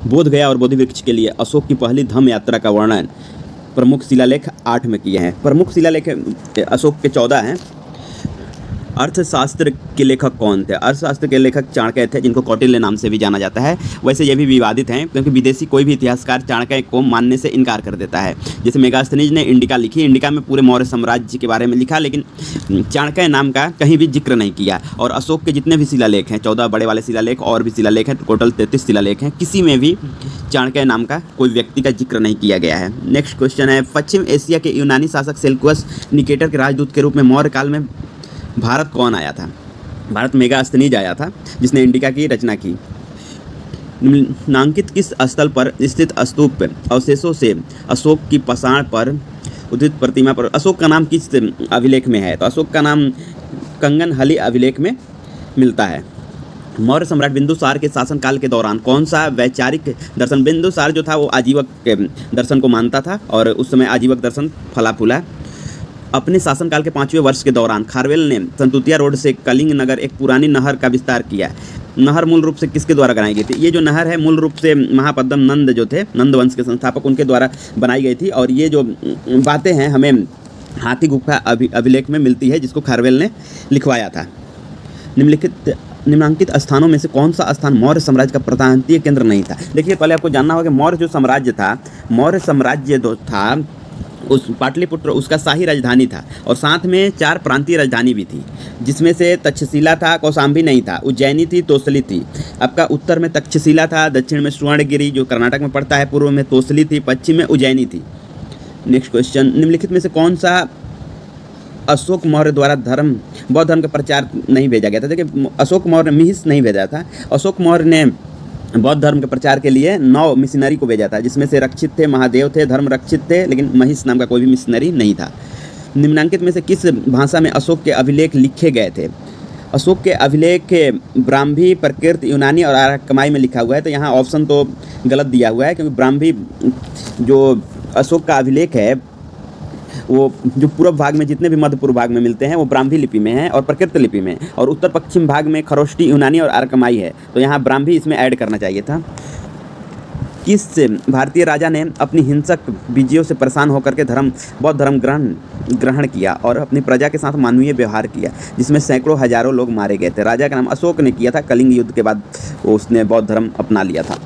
बोध गया और बोधि वृक्ष के लिए अशोक की पहली धम्म यात्रा का वर्णन प्रमुख शिलालेख 8 में किए हैं। प्रमुख शिलालेख अशोक के 14 हैं। अर्थशास्त्र के लेखक कौन थे? अर्थशास्त्र के लेखक चाणक्य थे, जिनको कौटिल्य नाम से भी जाना जाता है। वैसे ये भी विवादित हैं, क्योंकि विदेशी कोई भी इतिहासकार चाणक्य को मानने से इनकार कर देता है। जैसे मेगास्थनीज ने इंडिका लिखी, इंडिका में पूरे मौर्य साम्राज्य के बारे में लिखा, लेकिन चाणक्य नाम का कहीं भी जिक्र नहीं किया। और अशोक के जितने भी शिलालेख हैं, 14 बड़े वाले शिलालेख और भी शिलालेख हैं, टोटल 33 शिलालेख हैं, किसी में भी चाणक्य नाम का कोई व्यक्ति का जिक्र नहीं किया गया है। नेक्स्ट क्वेश्चन है, पश्चिम एशिया के यूनानी शासक सेल्युकस निकेटर के राजदूत के रूप में मौर्य काल में भारत कौन आया था? भारत मेगास्थनीज आया था, जिसने इंडिका की रचना की। निम्नांकित किस स्थल पर स्थित स्तूप अवशेषों से अशोक की पाषाण पर उदित प्रतिमा पर अशोक का नाम किस अभिलेख में है? तो अशोक का नाम कंगनहली अभिलेख में मिलता है। मौर्य सम्राट बिंदुसार के शासनकाल के दौरान कौन सा वैचारिक दर्शन, बिंदुसार जो था वो आजीवक दर्शन को मानता था, और उस समय आजीवक दर्शन फला फूला। अपने शासनकाल के 5वें वर्ष के दौरान खारवेल ने संतुतिया रोड से कलिंग नगर एक पुरानी नहर का विस्तार किया। नहर मूल रूप से किसके द्वारा बनाई गई थी? ये जो नहर है मूल रूप से महापद्म नंद जो थे, नंद वंश के संस्थापक, उनके द्वारा बनाई गई थी। और ये जो बातें हैं हमें हाथी गुफा अभिलेख में मिलती है, जिसको खारवेल ने लिखवाया था। निम्नांकित स्थानों में से कौन सा स्थान मौर्य साम्राज्य का प्रांतीय केंद्र नहीं था? देखिए, पहले आपको जानना होगा कि मौर्य जो साम्राज्य था, मौर्य साम्राज्य जो था उस पाटलिपुत्र उसका शाही राजधानी था, और साथ में 4 प्रांतीय राजधानी भी थी, जिसमें से तक्षशिला था, कौशाम्बी नहीं था, उज्जैनी थी, तोसली थी। आपका उत्तर में तक्षशिला था, दक्षिण में सुवर्णगिरी जो कर्नाटक में पड़ता है, पूर्व में तोसली थी, पश्चिम में उज्जैनी थी। नेक्स्ट क्वेश्चन, निम्नलिखित में से कौन सा अशोक मौर्य द्वारा बौद्ध धर्म का प्रचार नहीं भेजा गया था? देखिए, अशोक मौर्य ने मिहिस नहीं भेजा था। अशोक मौर्य ने बौद्ध धर्म के प्रचार के लिए 9 मिशनरी को भेजा था, जिसमें से रक्षित थे, महादेव थे, धर्म रक्षित थे, लेकिन महिष नाम का कोई भी मिशनरी नहीं था। निम्नांकित में से किस भाषा में अशोक के अभिलेख लिखे गए थे? अशोक के अभिलेख ब्राह्मी, प्रकृत, यूनानी और आर्यकमाई में लिखा हुआ है। तो यहाँ ऑप्शन तो गलत दिया हुआ है, क्योंकि ब्राह्मी जो अशोक का अभिलेख है वो जो पूर्व भाग में जितने भी मध्य पूर्व भाग में मिलते हैं वो ब्राह्मी लिपि में है और प्रकृत लिपि में, और उत्तर पश्चिम भाग में खरोष्टी, यूनानी और आर्यकमाई है। तो यहाँ ब्राह्मी इसमें ऐड करना चाहिए था। किस भारतीय राजा ने अपनी हिंसक विजयों से परेशान होकर के बौद्ध धर्म ग्रहण किया और अपनी प्रजा के साथ मानवीय व्यवहार किया, जिसमें सैकड़ों हजारों लोग मारे गए थे? राजा का नाम अशोक ने किया था। कलिंग युद्ध के बाद उसने बौद्ध धर्म अपना लिया था।